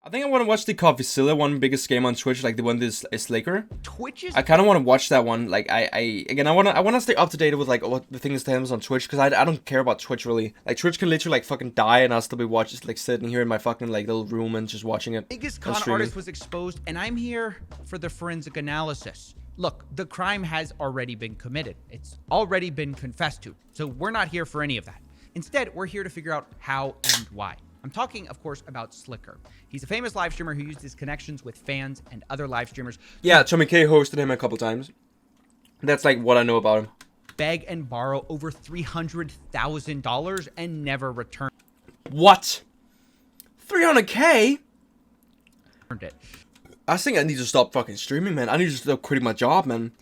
I think I want to watch the Coffeezilla one, biggest game on Twitch, like the one this ItsSliker. Twitch is. I kind of want to watch that one. Like I want to stay up to date with like what the things that happens on Twitch, because I don't care about Twitch really. Like Twitch can literally like fucking die, and I'll still be watching, like sitting here in my fucking like little room and just watching it. Biggest con artist was exposed, and I'm here for the forensic analysis. Look, the crime has already been committed. It's already been confessed to. So we're not here for any of that. Instead, we're here to figure out how and why. I'm talking, of course, about Sliker. He's a famous live streamer who used his connections with fans and other live streamers. Yeah, Tommy K hosted him a couple times. That's like what I know about him. Beg and borrow over $300,000 and never return. What? 300K? It. I think I need to stop fucking streaming, man. I need to stop quitting my job, man.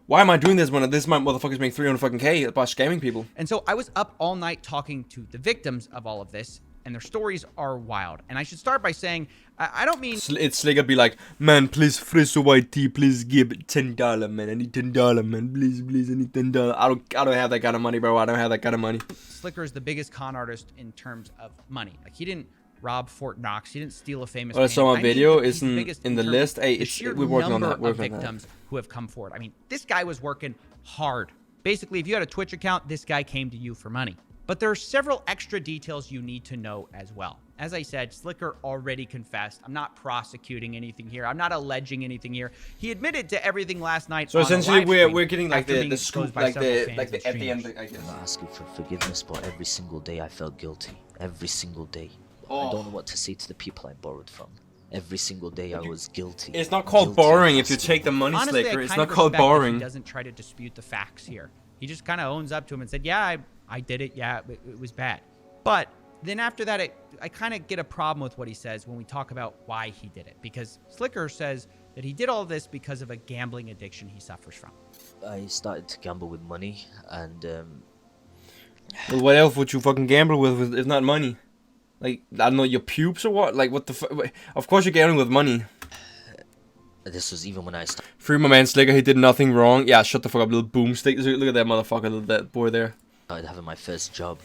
Why am I doing this when this motherfucker's making 300 fucking K by scamming people? And so I was up all night talking to the victims of all of this, and their stories are wild. And I should start by saying, I don't mean... ItsSliker be like, man, please, FrizoYT, please give $10, man. I need $10, man. Please, I need $10. I don't have that kind of money, bro. I don't have that kind of money. Sliker is the biggest con artist in terms of money. Like, he didn't rob Fort Knox. He didn't steal a famous Well, so my video isn't in the list. Hey, we're working on that. Victims who have come forward. I mean, this guy was working hard. Basically, if you had a Twitch account, this guy came to you for money. But there are several extra details you need to know as well. As I said, Sliker already confessed. I'm not prosecuting anything here. I'm not alleging anything here. He admitted to everything last night. So essentially, we're getting like the scoop, like the at the end. I guess. I'm not asking for forgiveness, but every single day I felt guilty. Every single day. I don't know what to say to the people I borrowed from. Every single day I was guilty. It's not called borrowing if you take the money, Honestly, Sliker. It's not called borrowing. He doesn't try to dispute the facts here. He just kind of owns up to him and said, yeah, I did it. Yeah, it was bad. But then after that, I kind of get a problem with what he says when we talk about why he did it. Because Sliker says that he did all this because of a gambling addiction he suffers from. I started to gamble with money, and Well, what else would you fucking gamble with if not money? Like, I don't know, your pubes or what? Like, what the fuck? Of course you're gambling with money. this was even when I started. Free my man Sliker, he did nothing wrong. Yeah, shut the fuck up, little boomstick. Look at that motherfucker, that boy there. Having my first job.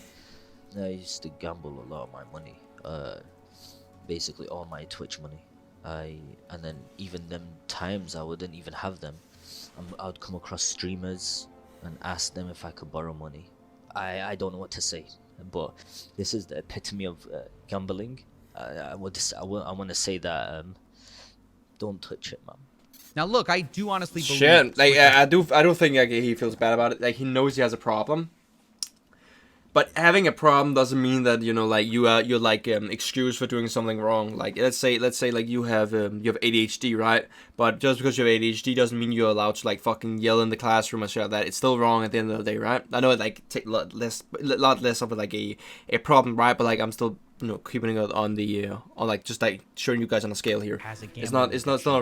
I used to gamble a lot of my money. Basically all my Twitch money. And then even them times I wouldn't even have them. I would come across streamers and ask them if I could borrow money. I don't know what to say, but this is the epitome of gambling. I want to say that don't touch it, man. Now look, I do honestly believe... Shit, like, I do think like, he feels bad about it. Like, he knows he has a problem. But having a problem doesn't mean that, you know, like, you're like excused for doing something wrong. Like, let's say like you have ADHD, right? But just because you have ADHD doesn't mean you're allowed to like fucking yell in the classroom and shit like that. It's still wrong at the end of the day, right? I know it like take a lot less of like a problem, right? But like I'm still, you know, keeping it on the on like just like showing you guys on a scale here. It's not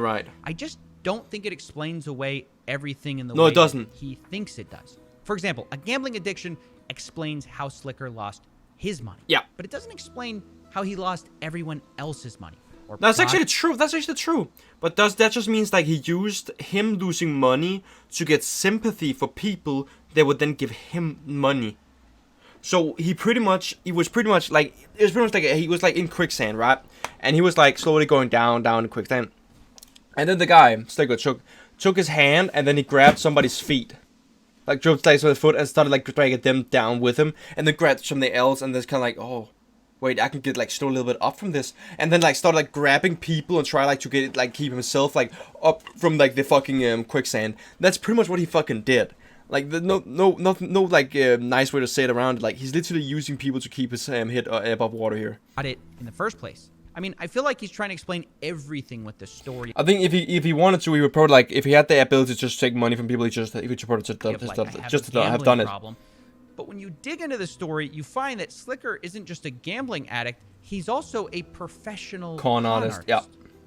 right. I just don't think it explains away everything in the way No, it doesn't. He thinks it does. For example, a gambling addiction explains how Sliker lost his money. Yeah. But it doesn't explain how he lost everyone else's money. Or That's actually true. That's actually true. But that just means like he used him losing money to get sympathy for people that would then give him money. So he was pretty much like he was like in quicksand, right? And he was like slowly going down in quicksand. And then the guy, Sliker, took his hand and then he grabbed somebody's feet. Like, drove slice with his foot and started, like, dragging them down with him. And then grabbed something else and then kind of like, oh, wait, I can get, like, still a little bit up from this. And then, like, started, like, grabbing people and try, like, to get it, like, keep himself, like, up from, like, the fucking quicksand. That's pretty much what he fucking did. Like, no, like, nice way to say it around. Like, he's literally using people to keep his head above water here. Got it in the first place. I mean, I feel like he's trying to explain everything with the story. I think if he wanted to, he would probably, like, if he had the ability to just take money from people, he would probably just have done it. But when you dig into the story, you find that Sliker isn't just a gambling addict. He's also a professional con artist. Yeah.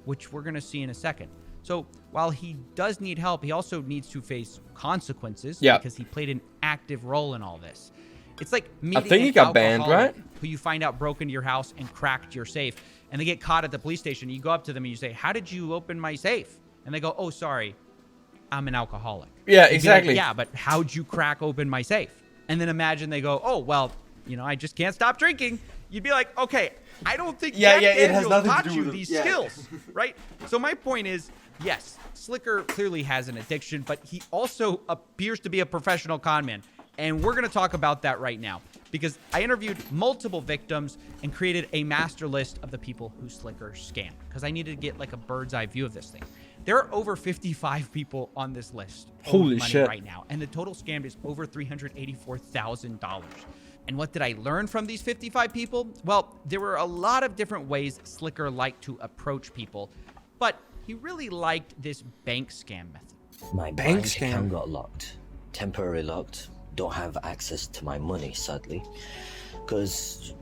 Which we're going to see in a second. So while he does need help, he also needs to face consequences. Yeah. Because he played an active role in all this. It's like meeting I think he got banned, right? Who you find out broke into your house and cracked your safe. And they get caught at the police station. You go up to them and you say, how did you open my safe? And they go, oh, sorry, I'm an alcoholic. Yeah, exactly. Like, yeah, but how'd you crack open my safe? And then imagine they go, oh, well, you know, I just can't stop drinking. you'd be like, okay, I don't think Yeah, Jack it has Daniels nothing to taught do you with these it. Yeah. skills, right? So my point is, yes, Sliker clearly has an addiction, but he also appears to be a professional con man. And we're going to talk about that right now because I interviewed multiple victims and created a master list of the people who Sliker scammed because I needed to get like a bird's eye view of this thing. There are over 55 people on this list. Holy money shit. Right now. And the total scammed is over $384,000. And what did I learn from these 55 people? Well, there were a lot of different ways Sliker liked to approach people, but he really liked this bank scam method. My Bank bank scam. account got locked. Temporarily locked. Don't have access to my money, sadly. Because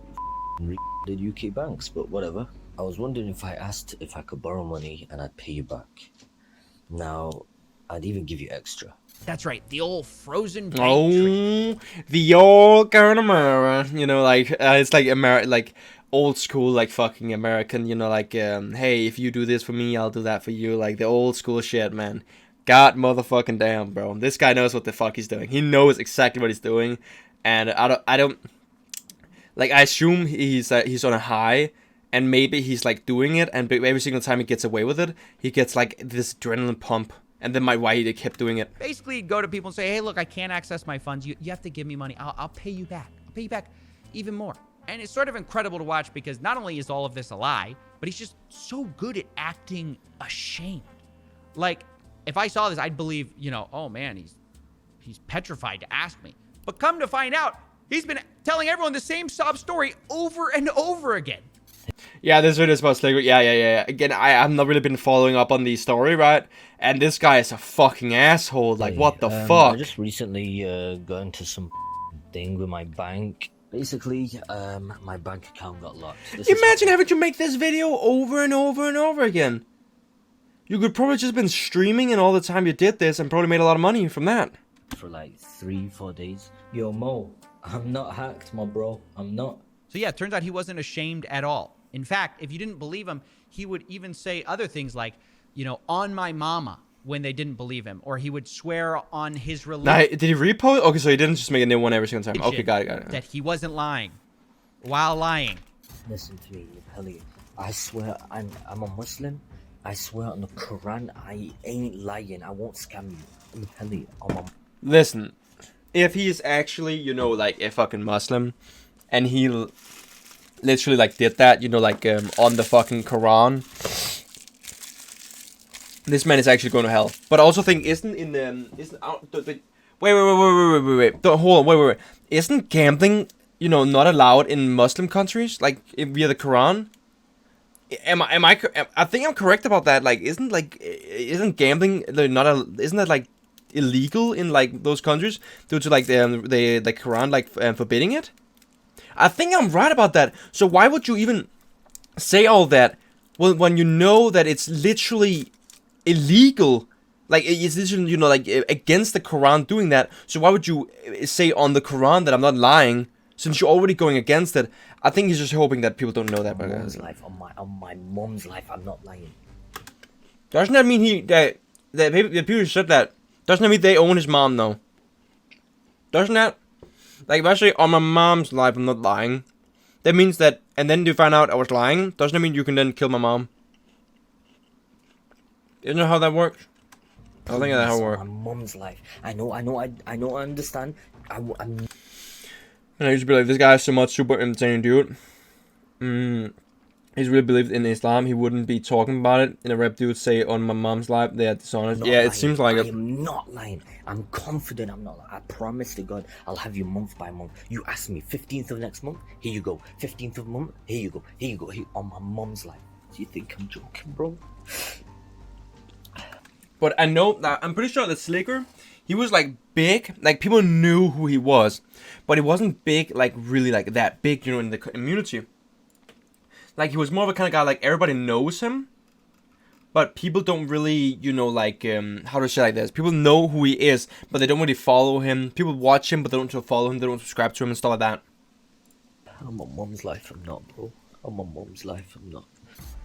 the UK banks, but whatever. I was wondering if I asked if I could borrow money and I'd pay you back. Now, I'd even give you extra. That's right, the old frozen bank trick. Oh, the old kind of America, you know, like it's like like old school, like fucking American, you know, like hey, if you do this for me, I'll do that for you, like the old school shit, man. God motherfucking damn, bro. This guy knows what the fuck he's doing. He knows exactly what he's doing, and I don't, like I assume he's on a high, and maybe he's like doing it, and every single time he gets away with it, he gets like this adrenaline pump. And then why he kept doing it. Basically, he'd go to people and say, hey, look, I can't access my funds. You have to give me money. I'll pay you back. I'll pay you back even more. And it's sort of incredible to watch because not only is all of this a lie, but he's just so good at acting ashamed. Like, if I saw this, I'd believe, you know, oh man, he's petrified to ask me. But come to find out, he's been telling everyone the same sob story over and over again. Yeah, this video is about Sliker. Yeah. Again, I've not really been following up on the story, right? And this guy is a fucking asshole. Like, what the fuck? I just recently got into some thing with my bank. Basically, my bank account got locked. Imagine having to make this video over and over and over again. You could probably just been streaming and all the time you did this and probably made a lot of money from that. For like 3-4 days. Yo, Mo, I'm not hacked, my bro. I'm not. So yeah, it turns out he wasn't ashamed at all. In fact, if you didn't believe him, he would even say other things like, you know, on my mama when they didn't believe him. Or he would swear on his religion. Now, did he repost? Okay, so he didn't just make a new one every single time. Okay, got it. That he wasn't lying while lying. Listen to me, Pelly. I swear I'm a Muslim. I swear on the Quran, I ain't lying. I won't scam you. Pelly, Listen, if he is actually, you know, like a fucking Muslim, and he literally like did that, you know, like on the fucking Quran, this man is actually going to hell. But I also think wait. Don't, hold on, wait. Isn't gambling, you know, not allowed in Muslim countries, like via the Quran? I think I'm correct about that. Like, isn't gambling not isn't that like illegal in like those countries due to like the Quran like forbidding it? I think I'm right about that. So why would you even say all that when you know that it's literally illegal? Like, it's literally, you know, like against the Quran doing that. So why would you say on the Quran that I'm not lying since you're already going against it? I think he's just hoping that people don't know that. on my mom's life, I'm not lying. Doesn't that mean the people who said that? Doesn't that mean they own his mom though? Doesn't that? Like, if I say on my mom's life, I'm not lying. That means that, and then you find out I was lying. Doesn't that mean you can then kill my mom? Isn't that how that works? I don't think that's how it works. My mom's life. I know. I understand. I'm. And I used to be like, this guy is so much super entertaining dude. He's really believed in Islam. He wouldn't be talking about it. And a rap dude say on my mom's life they are dishonest. Yeah, it seems like it. I am not lying. I'm confident I'm not lying. I promise to God, I'll have you month by month. You ask me 15th of next month, here you go. 15th of month, here you go. Here you go. Here, on my mom's life. Do you think I'm joking, bro? But I know that I'm pretty sure that Sliker, he was like big, like people knew who he was, but he wasn't big, like really like that big, you know, in the community. Like, he was more of a kind of guy, like everybody knows him, but people don't really, you know, like how to say like this. People know who he is, but they don't really follow him. People watch him, but they don't follow him. They don't subscribe to him and stuff like that. On my mom's life, I'm not, bro. On my mom's life, I'm not.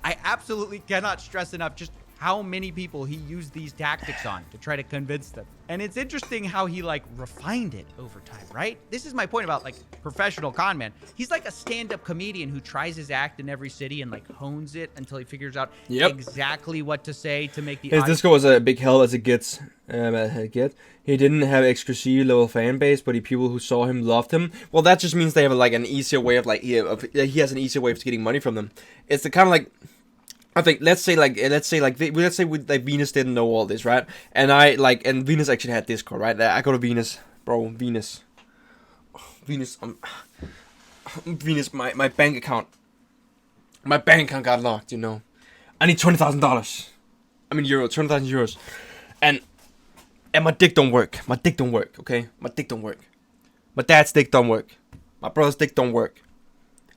I absolutely cannot stress enough just how many people he used these tactics on to try to convince them. And it's interesting how he like refined it over time, right? This is my point about like professional con man. He's like a stand-up comedian who tries his act in every city and like hones it until he figures out exactly what to say to make the His disco was a big hell as it gets. He didn't have exclusive level fan base, but the people who saw him loved him. Well, that just means they have like an easier way of like he has an easier way of getting money from them. It's the kind of like, I think let's say Venus didn't know all this, right? And Venus actually had Discord, right? I go to Venus, bro. Venus, Venus. My bank account got locked. You know, I need $20,000. I mean euro, 20,000 euros, and my dick don't work. My dick don't work. Okay, my dick don't work. My dad's dick don't work. My brother's dick don't work,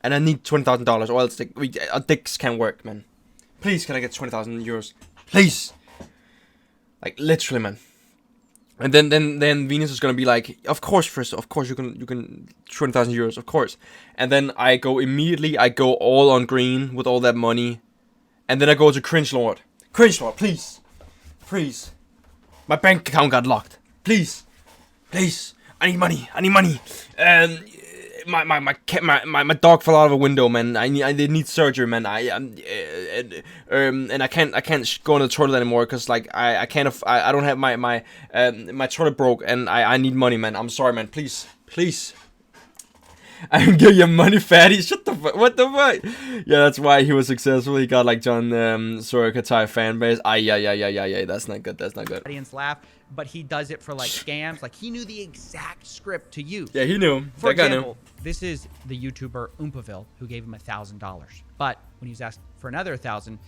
and I need $20,000, or else our dicks can't work, man. Please, can I get 20,000 euros? Please. Like, literally, man. And then Venus is gonna be like, of course, Frizz, of course you can 20,000 euros, of course. And then I go all on green with all that money. And then I go to Cringe Lord. Cringe Lord, please. Please. My bank account got locked. Please. Please. I need money. My dog fell out of a window, man. I need surgery, man. And I can't go on the toilet anymore because like I don't have my toilet broke and I need money, man. I'm sorry, man. Please. I can give you money, fatty. Shut the fuck. What the fuck? Yeah, that's why he was successful. He got like John Soroka type fan base. Yeah. That's not good. Audience laugh, but he does it for like scams. Like he knew the exact script to use. Yeah, he knew. For example, this is the YouTuber Oompaville who gave him $1,000. But when he was asked for another 1,000,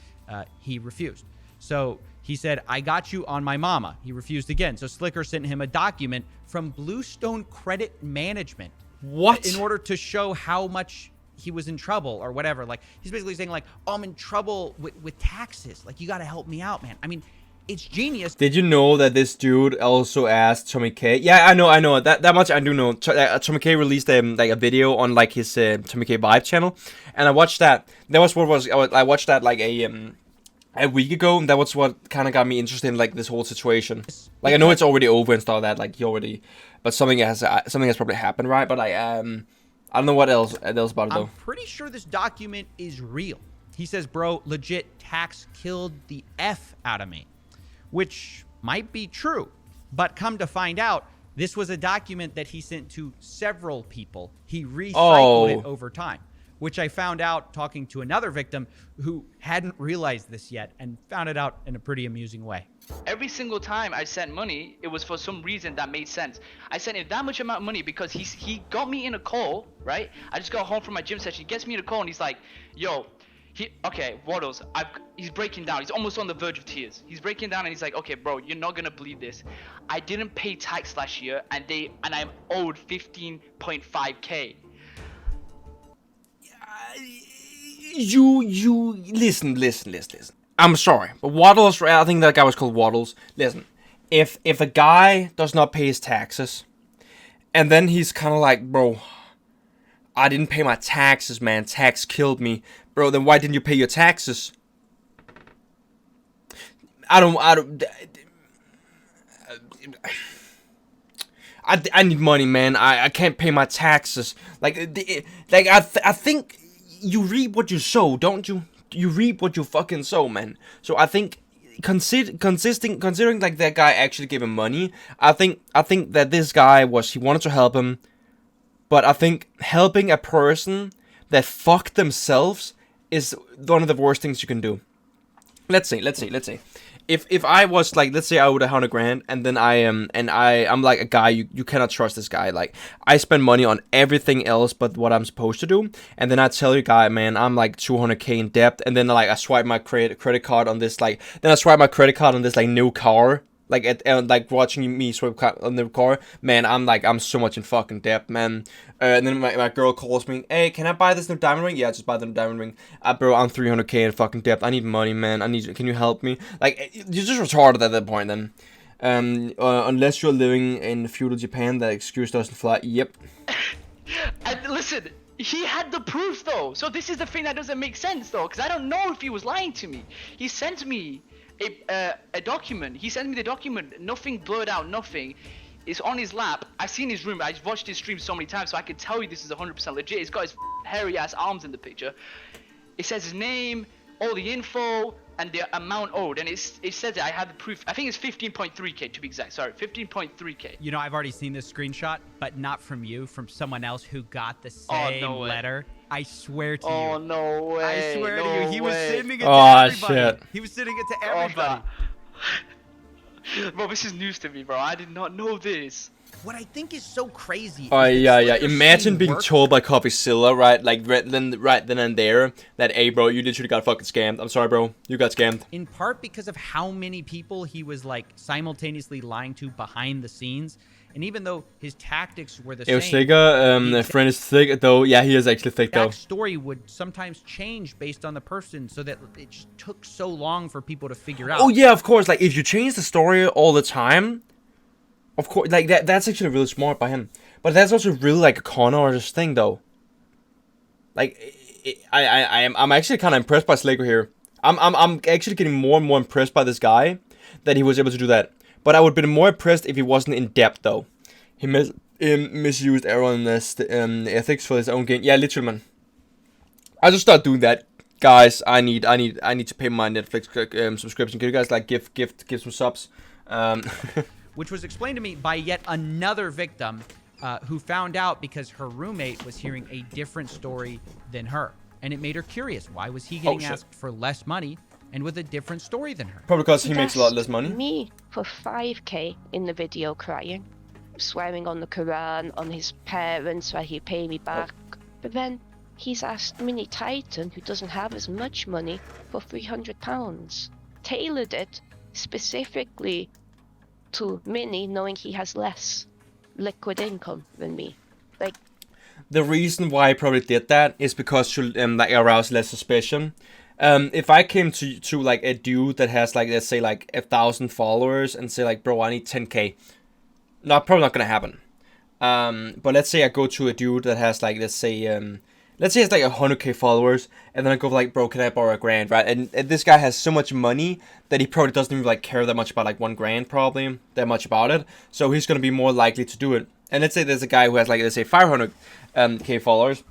he refused. So he said, "I got you on my mama." He refused again. So Sliker sent him a document from Bluestone Credit Management. What? In order to show how much he was in trouble or whatever. Like, he's basically saying, like, oh, I'm in trouble with taxes. Like, you got to help me out, man. I mean, it's genius. Did you know that this dude also asked Tommy K? Yeah, I know. That much I do know. Tommy K released like a video on like his Tommy K Vibe channel. And I watched that. I watched that like a week ago, and that was what kind of got me interested in like this whole situation. Like I know it's already over and stuff that like he already, but something has probably happened, right? But I don't know what else about it though. I'm pretty sure this document is real. He says, "Bro, legit tax killed the F out of me," which might be true, but come to find out, this was a document that he sent to several people. He recycled it over time, which I found out talking to another victim who hadn't realized this yet and found it out in a pretty amusing way. Every single time I sent money, it was for some reason that made sense. I sent him that much amount of money because he got me in a call, right? I just got home from my gym session. He gets me in a call and he's like, yo, Waddles, he's breaking down. He's almost on the verge of tears. He's breaking down and he's like, okay, bro, you're not gonna believe this. I didn't pay tax last year and I'm owed 15.5k. You listen. I'm sorry, but Waddles, I think that guy was called Waddles. Listen, if a guy does not pay his taxes, and then he's kind of like, bro, I didn't pay my taxes, man. Tax killed me, bro. Then why didn't you pay your taxes? I need money, man. I can't pay my taxes. I think you reap what you sow, don't you? You reap what you fucking sow, man. So I think considering like that guy actually gave him money, I think that this guy he wanted to help him, but I think helping a person that fucked themselves is one of the worst things you can do. Let's say. If I was like, let's say I owed 100 grand, and then I'm like a guy you cannot trust this guy. Like I spend money on everything else but what I'm supposed to do, and then I tell you, guy, man, I'm like 200k in debt, and then like I swipe my credit card on this like new car. Like like watching me swipe on the car, man. I'm so much in fucking debt, man. And then my girl calls me, hey, can I buy this new diamond ring? Yeah, just buy the new diamond ring. Bro, I'm 300k in fucking debt. I need money, man. Can you help me? Like you're just retarded at that point, then. Unless you're living in feudal Japan, that excuse doesn't fly. Yep. And listen, He had the proof though, so this is the thing that doesn't make sense though, because I don't know if he was lying to me. He sent me a document. He sent me the document, nothing blurred out, nothing. It's on his lap. I've seen his room. I've watched his stream so many times, so I can tell you this is 100% legit. He's got his hairy ass arms in the picture. It says his name, all the info, and the amount owed, and it says that I have the proof. I think it's 15.3k to be exact. Sorry, 15.3k. You know, I've already seen this screenshot, but not from you, from someone else who got the same letter. I swear to you. Oh, no way. I swear to you, he was sending it to Oh, everybody. shit. He was sending it to everybody. Bro, this is news to me, bro. I did not know this. What I think is so crazy. Oh, is yeah, that yeah. Sliker's Imagine scene being worked. told by Coffeezilla, right? Like, right then and there, that, hey, bro, you literally got fucking scammed. I'm sorry, bro. You got scammed. In part because of how many people he was, like, simultaneously lying to behind the scenes. And even though his tactics were the same, FrizoYT, friend is thick, though. Yeah, he is actually thick, though. backstory would sometimes change based on the person, so that it just took so long for people to figure out. Oh, yeah, of course. Like, if you change the story all the time, of course, like, that's actually really smart by him. But that's also really, like, a con artist thing, though. Like, I'm actually kind of impressed by Slaker here. I'm actually getting more and more impressed by this guy, that he was able to do that. But I would be more impressed if he wasn't in depth, though. He misused erroneous ethics for his own gain. Yeah, literally, man. I just start doing that, guys. I need to pay my Netflix subscription. Can you guys like give some subs? Which was explained to me by yet another victim who found out because her roommate was hearing a different story than her. And it made her curious. Why was he getting asked for less money and with a different story than her? Probably because he makes a lot less money. Me for 5k in the video crying, swearing on the Quran, on his parents that he'd pay me back. But then he's asked Mini Titan, who doesn't have as much money, for £300. Tailored it specifically to Mini, knowing he has less liquid income than me. Like, the reason why I probably did that is because to like arouse less suspicion. If I came to like a dude that has like, let's say like 1,000 followers and say like, bro, I need 10k, probably not gonna happen. But let's say I go to a dude that has like, let's say it's like 100k followers, and then I go like, bro, can I borrow $1,000, right? And this guy has so much money that he probably doesn't even like care that much about like $1,000, probably that much about it. So he's gonna be more likely to do it. And let's say there's a guy who has like, let's say 500k followers.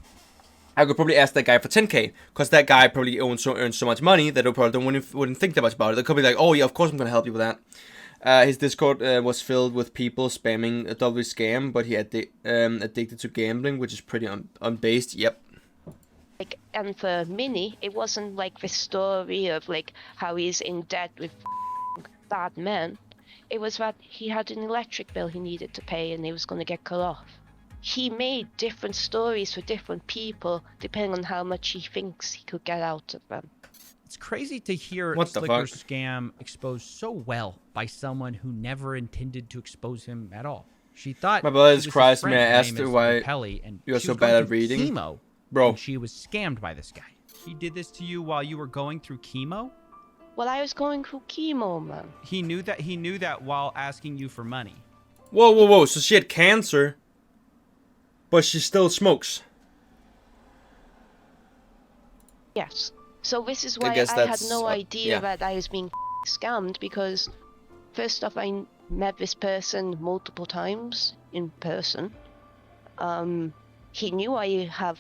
I could probably ask that guy for 10k, because that guy probably earns so much money that they probably wouldn't think that much about it. They could be like, oh yeah, of course I'm gonna help you with that. His Discord was filled with people spamming a double scam, but he addicted to gambling, which is pretty unbased. Yep. like, and for Mini, it wasn't like the story of like how he's in debt with bad men. It was that he had an electric bill he needed to pay and he was going to get cut off. He made different stories for different people depending on how much he thinks he could get out of them. It's crazy to hear What the Sliker's fuck? scam exposed so well by someone who never intended to expose him at all. She thought My brother she is was his Christ, friend. may I Her ask name is why Pelly, and you are she so was bad going at through reading? chemo, Bro. and she was scammed by this guy. He did this to you while you were going through chemo? Well, I was going through chemo, man. He knew that while asking you for money. Whoa. So she had cancer, but she still smokes. Yes. So this is why guess I had that's, no idea yeah. that I was being scammed, because first off, I met this person multiple times in person. He knew I have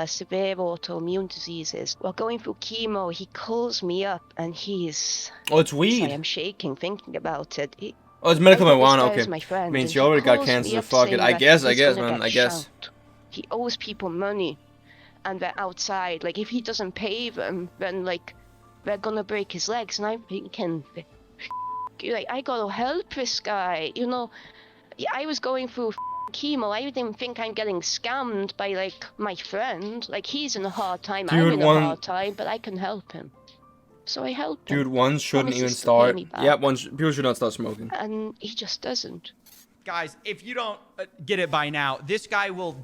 severe autoimmune diseases. While going through chemo, he calls me up and he's... Oh, it's Sorry, weed. I'm shaking thinking about it. Oh, it's medical I thought this marijuana. guy was Okay. my friend, Means and she he already got calls me cancer. up Fuck it. saying I that guess, he's gonna man. get I guess. shanked. He owes people money, and they're outside. Like, if he doesn't pay them, then like they're gonna break his legs. And I'm thinking, like, I gotta help this guy. You know, I was going through chemo. I didn't think I'm getting scammed by like my friend. Like, he's in a hard time. I'm Dude, in a hard time, but I can help him. So I helped him. Dude, one shouldn't even Promises to pay start. me back. Yeah, people should not start smoking. And he just doesn't. Guys, if you don't get it by now, this guy will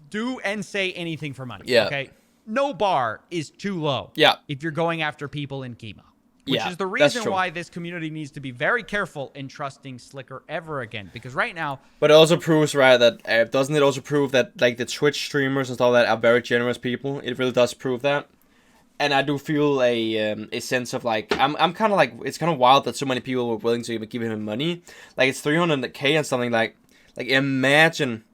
do and say anything for money. Yeah. Okay? No bar is too low. Yeah. If you're going after people in chemo. Which Yeah, is the that's reason true. why this community needs to be very careful in trusting Slicker ever again. Because right now, But it also proves, right, that doesn't it also prove that like the Twitch streamers and stuff like that are very generous people? It really does prove that. And I do feel a sense of like I'm kind of like it's kind of wild that so many people were willing to even give him money. Like it's 300K and something like imagine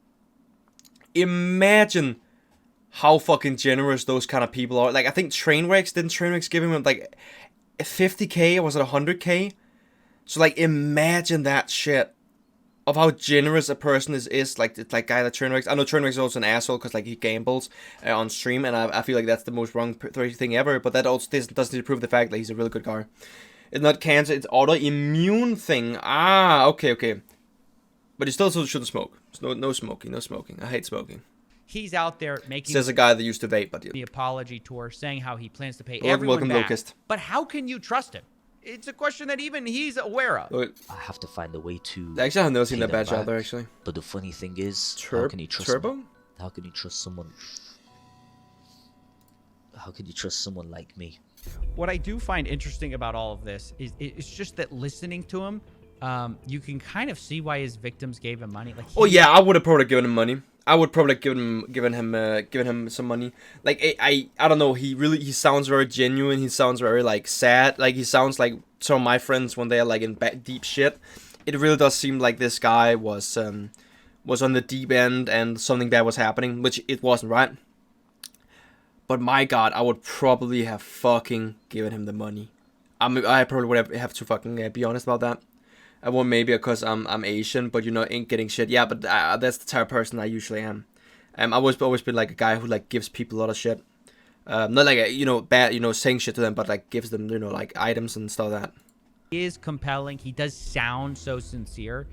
how fucking generous those kind of people are. Like I think didn't Trainwrecks give him like 50K or was it 100K? So like imagine that shit of how generous a person is like guy that Trainwrecks. I know Trainwrecks is also an asshole because like he gambles on stream, and I feel like that's the most wrong thing ever. But that also doesn't prove the fact that he's a really good guy. It's not cancer, it's autoimmune thing. Ah, okay. But you still shouldn't smoke. No smoking. I hate smoking. he's out there making Says a guy that used to vape, but the apology tour, saying how he plans to pay Welcome- everyone welcome, back. Locust. But how can you trust him? It's a question that even he's aware of. look, I have to find a way to. actually, I've never seen pay that them badge out there. back. Actually, But the funny thing is, how can you trust Turbo? me? How can you trust someone? How can you trust someone like me? What I do find interesting about all of this is it's just that listening to him, you can kind of see why his victims gave him money. Like, Oh yeah, I would have probably given him money. I would probably given him some money. Like I don't know. He sounds very genuine. He sounds very like sad. Like he sounds like some of my friends when they are like in deep shit. It really does seem like this guy was on the deep end and something bad was happening, which it wasn't, right? But my God, I would probably have fucking given him the money. I probably would have to fucking be honest about that. I won't maybe because I'm Asian, but ain't getting shit. Yeah, but that's the type of person I usually am. I've always been like a guy who like gives people a lot of shit. Not like bad, saying shit to them, but like gives them like items and stuff like that. He is compelling. He does sound so sincere.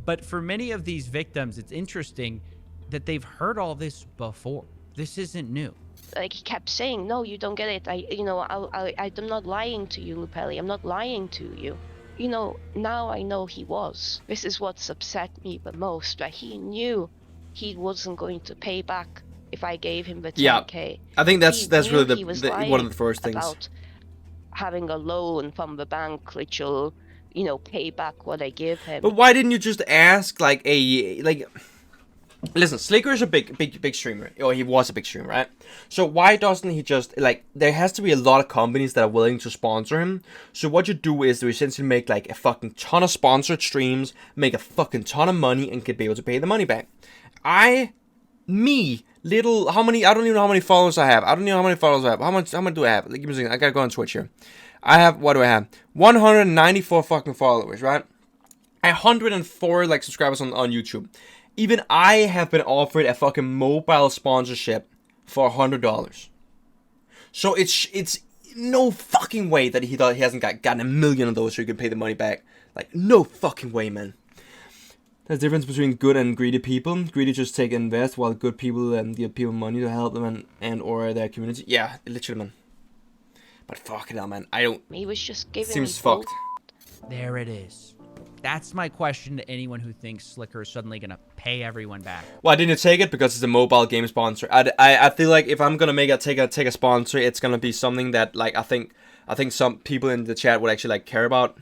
But for many of these victims, it's interesting that they've heard all this before. This isn't new. Like, he kept saying, no, you don't get it. I'm not lying to you, Lupelli. I'm not lying to you. Now I know he was. This is what's upset me the most, that he knew he wasn't going to pay back if I gave him the 10K. I think that's He really knew he was one of the first things. about having a loan from the bank which will, pay back what I give him. But why didn't you just ask Listen, Sliker is a big streamer, or he was a big streamer, right? So why doesn't he just there has to be a lot of companies that are willing to sponsor him. So what you do is to essentially make like a fucking ton of sponsored streams, make a fucking ton of money, and be able to pay the money back. I don't even know how many followers I have. How much do I have? Give me a second. I gotta go on Twitch here. What do I have? 194 fucking followers, right? 104 subscribers on YouTube. Even I have been offered a fucking mobile sponsorship for $100. So it's no fucking way that he hasn't gotten a million of those so he can pay the money back. Like, no fucking way, man. There's a difference between good and greedy people. Greedy just take and invest, while good people give people money to help them and or their community. Yeah, literally, man. But fuck it, man. He was just giving Seems me fucked. There it is. That's my question to anyone who thinks Slicker is suddenly going to pay everyone back. Well, I didn't take it because it's a mobile game sponsor. I feel like if I'm gonna take a sponsor, it's gonna be something that I think some people in the chat would actually care about.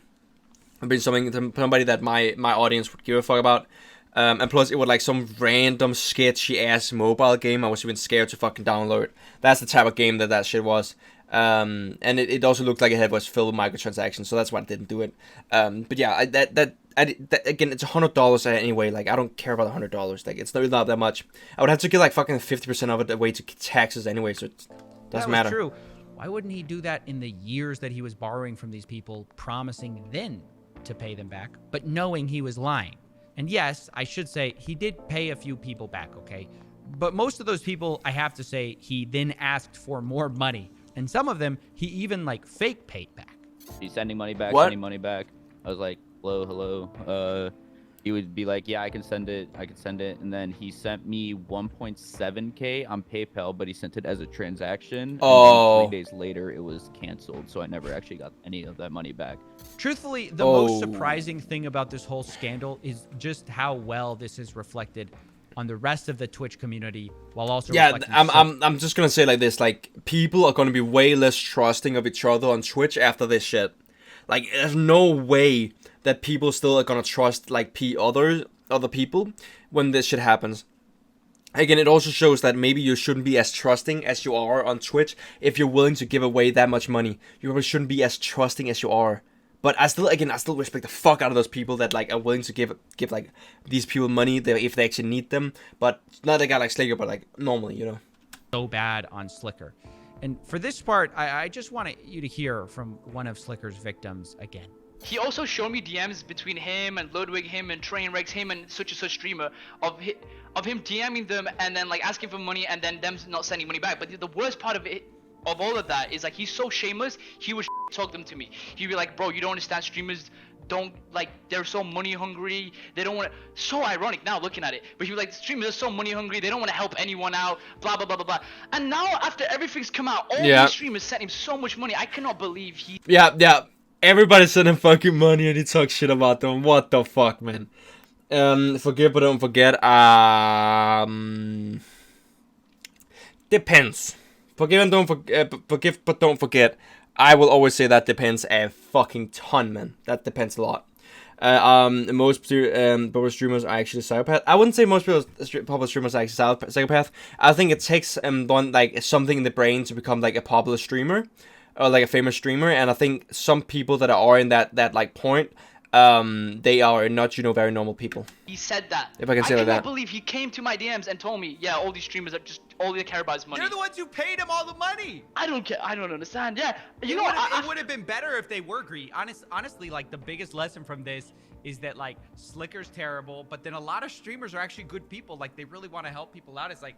It'd be somebody that my audience would give a fuck about. And plus, it was some random sketchy ass mobile game I was even scared to fucking download. That's the type of game that shit was. And it also looked like it was filled with microtransactions, so that's why I didn't do it. But yeah, again, it's $100 anyway. I don't care about $100. It's really not that much. I would have to get fucking 50% of it away to taxes anyway, so it doesn't matter. That was true. Why wouldn't he do that in the years that he was borrowing from these people, promising then to pay them back, but knowing he was lying? And yes, I should say he did pay a few people back, okay? But most of those people, I have to say, he then asked for more money. And some of them, he even fake paid back. He's sending money back, What? sending money back. I was like, hello. He would be like, yeah, I can send it. And then he sent me 1.7K on PayPal, but he sent it as a transaction. Oh. And 3 days later, it was canceled. So I never actually got any of that money back. Truthfully, the most surprising thing about this whole scandal is just how well this has reflected on the rest of the Twitch community while also Yeah, reflecting I'm just gonna say like this, like, people are gonna be way less trusting of each other on Twitch after this shit. Like, there's no way that people still are gonna trust, like, other people when this shit happens. Again, it also shows that maybe you shouldn't be as trusting as you are on Twitch if you're willing to give away that much money. You probably shouldn't be as trusting as you are. But I still respect the fuck out of those people that, like, are willing to give like, these people money if they actually need them. But not a guy like Slaker, but, like, normally, you know. so bad on Slicker. And for this part, I just want you to hear from one of Slicker's victims again. He also showed me DMs between him and Ludwig, him and Trainwrecks, him and such and such streamer of him DMing them and then like asking for money and then them not sending money back. But the worst part of it, of all of that, is like he's so shameless. He would talk them to me. He'd be like, bro, you don't understand, streamers don't, like, they're so money hungry. They don't want to. So ironic now looking at it. But he was like, streamers are so money hungry. They don't want to help anyone out. Blah blah blah blah blah. And now after everything's come out, all these streamers sent him so much money. I cannot believe he. Yeah. Everybody sent him fucking money and he talks shit about them. What the fuck, man? Forgive but don't forget. Depends. Forgive but don't forget. I will always say that depends a fucking ton, man. That depends a lot. Most popular streamers are actually psychopath. I wouldn't say most popular streamers are actually psychopath. I think it takes like something in the brain to become like a popular streamer. Or like a famous streamer, and I think some people that are in that like point, they are not, you know, very normal people. He said that. If I can say like that. I cannot believe he came to my DMs and told me, yeah, all these streamers are just, all they care about is money. They're the ones who paid him all the money. I don't care. I don't understand. Yeah, You know, it would have been better if they were greedy. Honestly, like, the biggest lesson from this is that, like, Slicker's terrible, but then a lot of streamers are actually good people. Like, they really want to help people out. It's like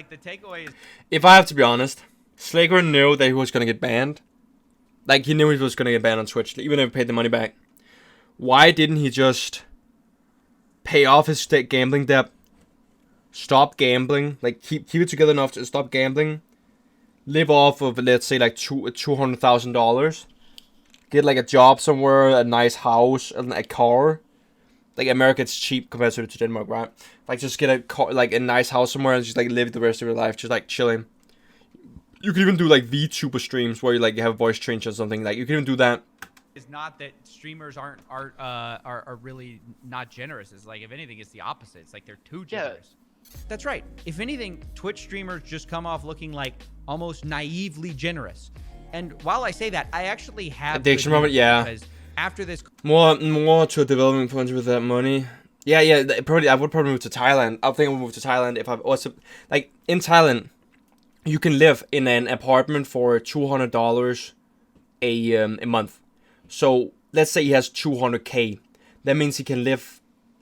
the takeaway is. If I have to be honest, Slaker knew that he was gonna get banned. Like, he knew he was gonna get banned on Twitch, even if he paid the money back. Why didn't he just pay off his gambling debt, stop gambling, like keep it together enough to stop gambling, live off of, let's say, like $200,000, get like a job somewhere, a nice house, and a car. Like, America, it's cheap compared to Denmark, right? Like, just get a car, like a nice house somewhere, and just like live the rest of your life, just like chilling. You can even do like VTuber streams where you like have voice change or something. Like, you can even do that. It's not that streamers are really not generous. It's like, if anything, it's the opposite. It's like they're too generous. Yeah. That's right. If anything, Twitch streamers just come off looking like almost naively generous. And while I say that, I actually have addiction moment. Yeah. Because after this, more to a development fund with that money. Yeah. I would probably move to Thailand. I think I would move to Thailand if I also, like, in Thailand. You can live in an apartment for $200 a month. So let's say he has 200k. That means he can live,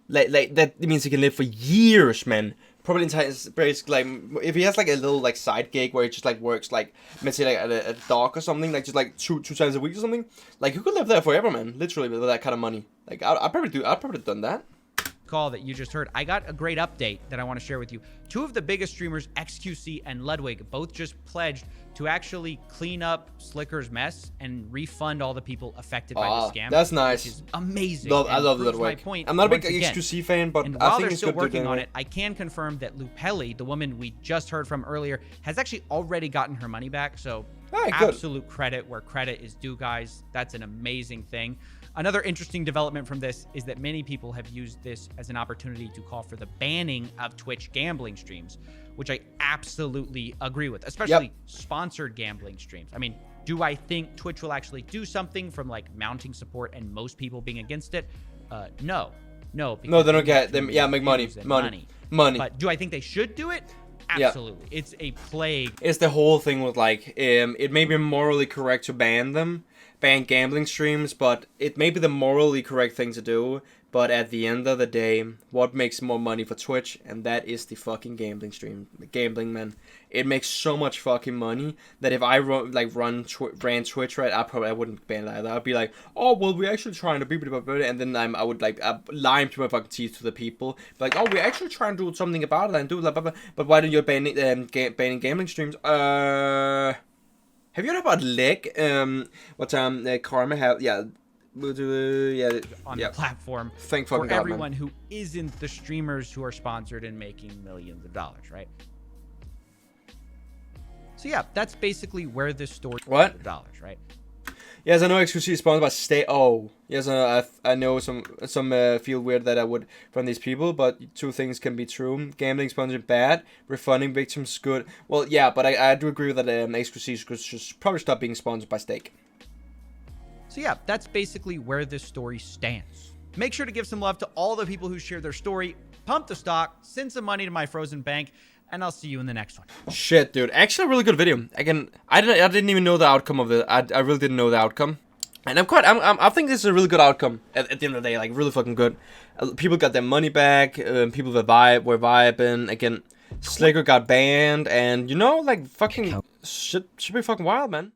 that means he can live for years, man. Probably in Thailand, basically, like, if he has like a little like side gig where he just like works like, let's say, like at a dock or something, like just like two times a week or something. Like, you could live there forever, man. Literally, with that kind of money. Like, I'd probably have done that. Call that you just heard, I got a great update that I want to share with you. Two of the biggest streamers, XQC and Ludwig, both just pledged to actually clean up Slicker's mess and refund all the people affected by the scam. That's nice. Which is amazing. I love Ludwig. I'm not a big XQC fan, but and I while think they're it's still good working on it, I can confirm that Lupelli, the woman we just heard from earlier, has actually already gotten her money back. So absolute credit where credit is due, guys. That's an amazing thing. Another interesting development from this is that many people have used this as an opportunity to call for the banning of Twitch gambling streams, which I absolutely agree with, especially sponsored gambling streams. I mean, do I think Twitch will actually do something from like mounting support and most people being against it? No. No, they don't get them. Yeah, make money. But do I think they should do it? Absolutely. Yeah. It's a plague. It's the whole thing with like, it may be morally correct to ban gambling streams, but it may be the morally correct thing to do. But at the end of the day, what makes more money for Twitch? And that is the fucking gambling stream. Gambling, man. It makes so much fucking money that if I ran Twitch, right, I wouldn't ban it either. I'd be like, oh, well, we're actually trying to be, and then I would like lie to my fucking teeth to the people, like, oh, we're actually trying to do something about it and do blah blah blah. But why don't you banning gambling streams? Have you heard about Leg? Karma have Yeah. on Yeah. the platform Thank for fucking God, everyone man. who isn't the streamers who are sponsored and making millions of dollars, right? So yeah, that's basically where this story What? dollars, right? Yes, I know XQC is sponsored by Stay. Oh, yes, I know some feel weird that I would from these people, but two things can be true: gambling sponsored bad, refunding victims good. Well, yeah, but I do agree that XQC should probably stop being sponsored by Stake. So yeah, that's basically where this story stands. Make sure to give some love to all the people who shared their story, pump the stock, send some money to my frozen bank, and I'll see you in the next one. Shit, dude, actually a really good video. Again, I didn't even know the outcome of it. I really didn't know the outcome, and I think this is a really good outcome at the end of the day. Like really fucking good. People got their money back. People were vibing. Again, Sliker got banned, and you know, like fucking shit should be fucking wild, man.